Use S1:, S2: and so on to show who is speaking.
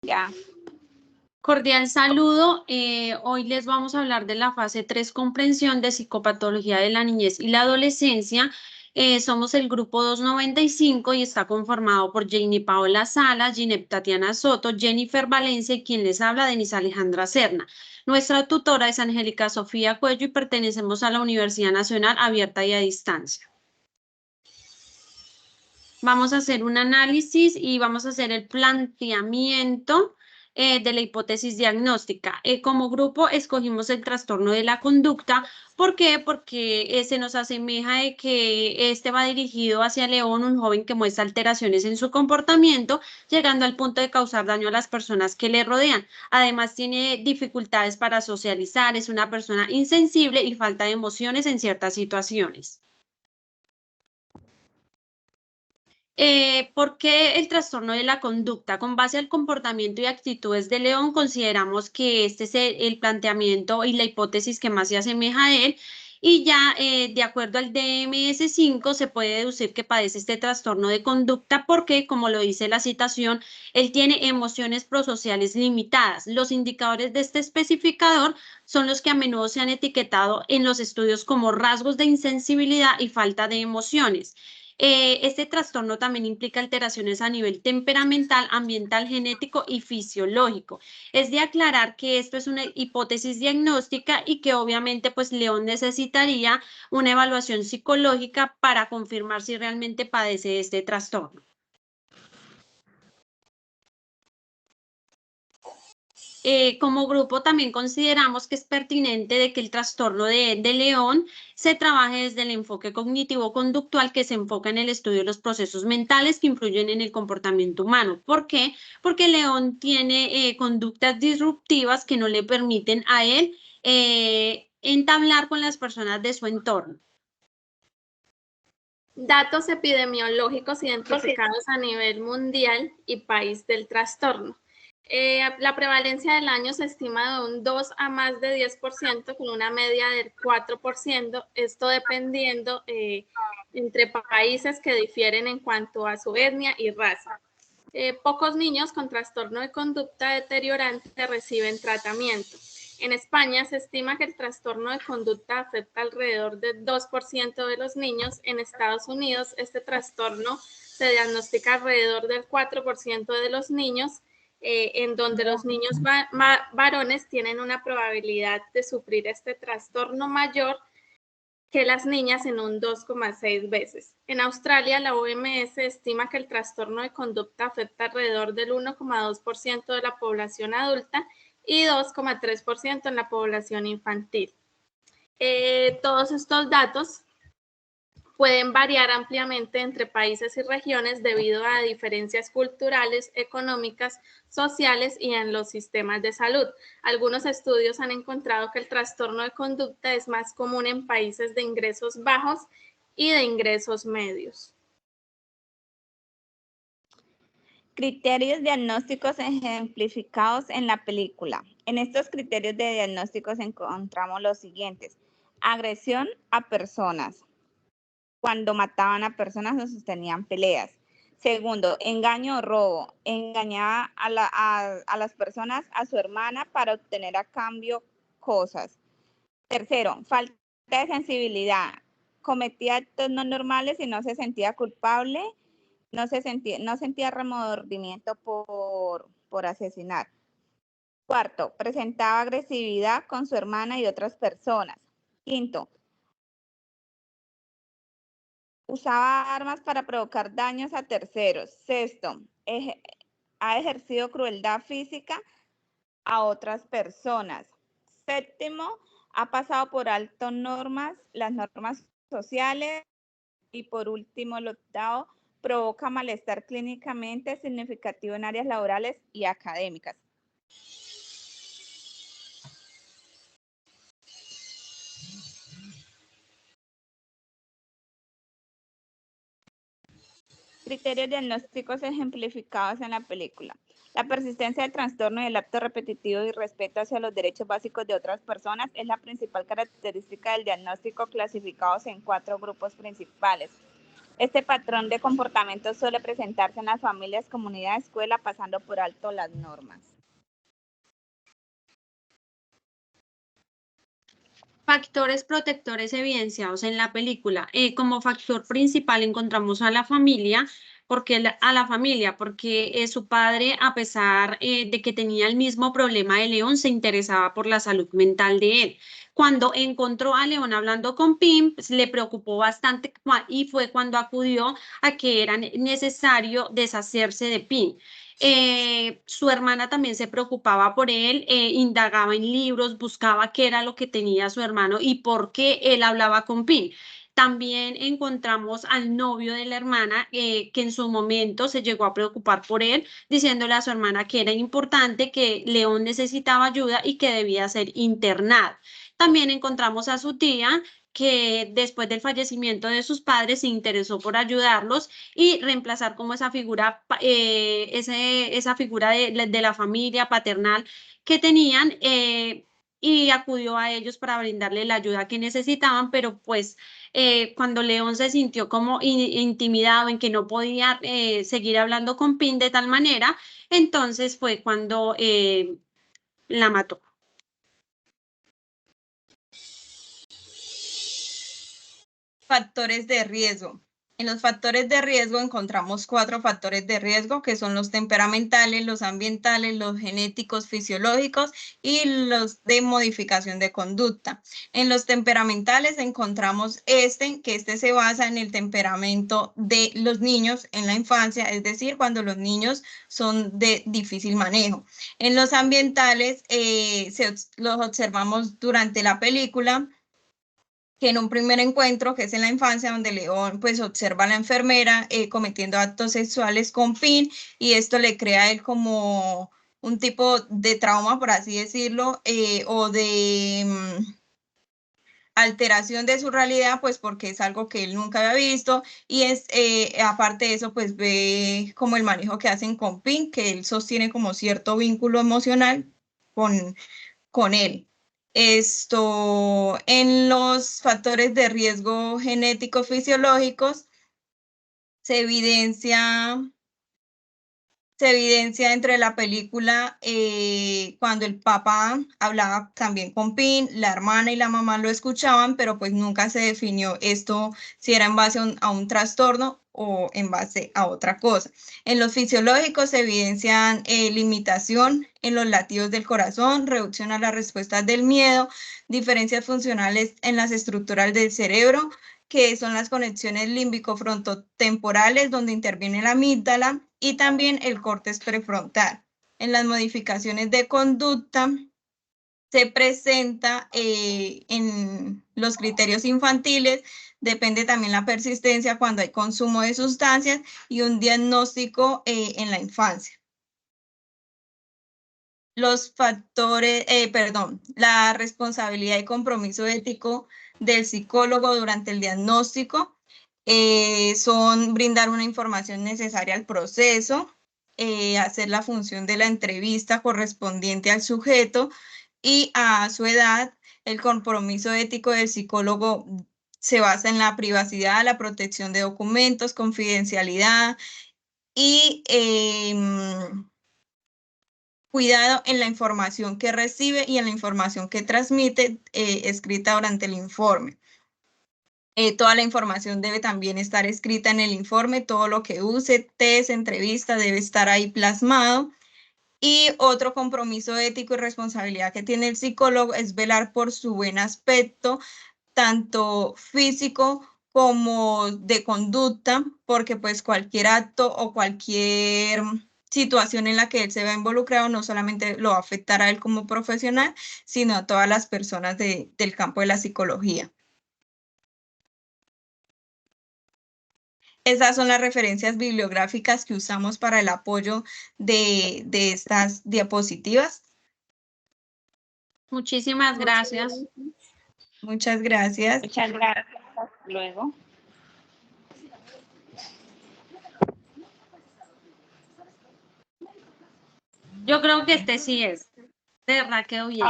S1: Ya.
S2: Cordial saludo. Hoy les vamos a hablar de la fase 3, comprensión de psicopatología de la niñez y la adolescencia. Somos el grupo 295 y está conformado por Janie Paola Sala, Ginep Tatiana Soto, Jennifer Valencia y quien les habla, Denise Alejandra Serna. Nuestra tutora es Angélica Sofía Cuello y pertenecemos a la Universidad Nacional Abierta y a Distancia. Vamos a hacer un análisis y vamos a hacer el planteamiento de la hipótesis diagnóstica. Como grupo escogimos el trastorno de la conducta. ¿Por qué? Porque se nos asemeja de que este va dirigido hacia León, un joven que muestra alteraciones en su comportamiento, llegando al punto de causar daño a las personas que le rodean. Además, tiene dificultades para socializar, es una persona insensible y falta de emociones en ciertas situaciones. ¿Por qué el trastorno de la conducta? Con base al comportamiento y actitudes de León, consideramos que este es el planteamiento y la hipótesis que más se asemeja a él. Y ya, de acuerdo al DMS-5, se puede deducir que padece este trastorno de conducta porque, como lo dice la citación, él tiene emociones prosociales limitadas. Los indicadores de este especificador son los que a menudo se han etiquetado en los estudios como rasgos de insensibilidad y falta de emociones. Este trastorno también implica alteraciones a nivel temperamental, ambiental, genético y fisiológico. Es de aclarar que esto es una hipótesis diagnóstica y que obviamente pues León necesitaría una evaluación psicológica para confirmar si realmente padece este trastorno. Como grupo también consideramos que es pertinente de que el trastorno de León se trabaje desde el enfoque cognitivo-conductual que se enfoca en el estudio de los procesos mentales que influyen en el comportamiento humano. ¿Por qué? Porque León tiene conductas disruptivas que no le permiten a él entablar con las personas de su entorno.
S1: Datos epidemiológicos identificados a nivel mundial y país del trastorno. La prevalencia del año se estima de un 2 a más de 10%, con una media del 4%, esto dependiendo entre países que difieren en cuanto a su etnia y raza. Pocos niños con trastorno de conducta deteriorante reciben tratamiento. En España se estima que el trastorno de conducta afecta alrededor del 2% de los niños. En Estados Unidos este trastorno se diagnostica alrededor del 4% de los niños, en donde los niños varones tienen una probabilidad de sufrir este trastorno mayor que las niñas en un 2,6 veces. En Australia, la OMS estima que el trastorno de conducta afecta alrededor del 1,2% de la población adulta y 2,3% en la población infantil. Todos estos datos pueden variar ampliamente entre países y regiones debido a diferencias culturales, económicas, sociales y en los sistemas de salud. Algunos estudios han encontrado que el trastorno de conducta es más común en países de ingresos bajos y de ingresos medios.
S3: Criterios diagnósticos ejemplificados en la película. En estos criterios de diagnósticos encontramos los siguientes: agresión a personas, cuando mataban a personas o sostenían peleas. Segundo, engaño o robo, engañaba a las personas, a su hermana, para obtener a cambio cosas. Tercero, falta de sensibilidad, cometía actos no normales y no se sentía culpable, no sentía remordimiento por asesinar. Cuarto, presentaba agresividad con su hermana y otras personas. Quinto, usaba armas para provocar daños a terceros. Sexto, ha ejercido crueldad física a otras personas. Séptimo, ha pasado por alto las normas sociales. Y por último, el octavo, provoca malestar clínicamente significativo en áreas laborales y académicas. Criterios diagnósticos ejemplificados en la película. La persistencia del trastorno y el acto repetitivo y respeto hacia los derechos básicos de otras personas es la principal característica del diagnóstico, clasificados en 4 grupos principales. Este patrón de comportamiento suele presentarse en las familias, comunidad, escuela, pasando por alto las normas.
S2: Factores protectores evidenciados en la película. Como factor principal encontramos a la familia, porque su padre, a pesar de que tenía el mismo problema de León, se interesaba por la salud mental de él. Cuando encontró a León hablando con Pim, pues, le preocupó bastante y fue cuando acudió a que era necesario deshacerse de Pim. Su hermana también se preocupaba por él, indagaba en libros, buscaba qué era lo que tenía su hermano y por qué él hablaba con Pin. También encontramos al novio de la hermana, que en su momento se llegó a preocupar por él, diciéndole a su hermana que era importante, que León necesitaba ayuda y que debía ser internado. También encontramos a su tía, que después del fallecimiento de sus padres se interesó por ayudarlos y reemplazar como esa figura, esa figura de la familia paternal que tenían, y acudió a ellos para brindarle la ayuda que necesitaban, pero pues cuando León se sintió como intimidado en que no podía seguir hablando con Pin de tal manera, entonces fue cuando la mató.
S4: Factores de riesgo. En los factores de riesgo encontramos 4 factores de riesgo, que son los temperamentales, los ambientales, los genéticos, fisiológicos y los de modificación de conducta. En los temperamentales encontramos que se basa en el temperamento de los niños en la infancia, es decir, cuando los niños son de difícil manejo. En los ambientales los observamos durante la película, que en un primer encuentro, que es en la infancia, donde León pues observa a la enfermera cometiendo actos sexuales con Pin, y esto le crea a él como un tipo de trauma, por así decirlo, o de alteración de su realidad, pues porque es algo que él nunca había visto, y aparte de eso, pues ve como el manejo que hacen con Pin, que él sostiene como cierto vínculo emocional con él. En los factores de riesgo genéticos fisiológicos se evidencia entre la película cuando el papá hablaba también con Pin, la hermana y la mamá lo escuchaban, pero pues nunca se definió esto si era en base a un trastorno o en base a otra cosa. En los fisiológicos se evidencian limitación en los latidos del corazón, reducción a las respuestas del miedo, diferencias funcionales en las estructuras del cerebro, que son las conexiones límbico-frontotemporales, donde interviene la amígdala, y también el córtex prefrontal. En las modificaciones de conducta se presenta en los criterios infantiles, depende también la persistencia cuando hay consumo de sustancias y un diagnóstico en la infancia. Los factores, la responsabilidad y compromiso ético del psicólogo durante el diagnóstico son brindar una información necesaria al proceso, hacer la función de la entrevista correspondiente al sujeto y a su edad. El compromiso ético del psicólogo se basa en la privacidad, la protección de documentos, confidencialidad y cuidado en la información que recibe y en la información que transmite escrita durante el informe. Toda la información debe también estar escrita en el informe, todo lo que use, test, entrevista, debe estar ahí plasmado. Y otro compromiso ético y responsabilidad que tiene el psicólogo es velar por su buen aspecto, tanto físico como de conducta, porque pues cualquier acto o cualquier situación en la que él se vea involucrado no solamente lo va a afectar a él como profesional, sino a todas las personas del campo de la psicología. Esas son las referencias bibliográficas que usamos para el apoyo de estas diapositivas.
S2: Muchísimas gracias.
S4: Muchas gracias.
S3: Muchas gracias. Hasta luego.
S2: Yo creo que este sí es. De verdad quedó bien.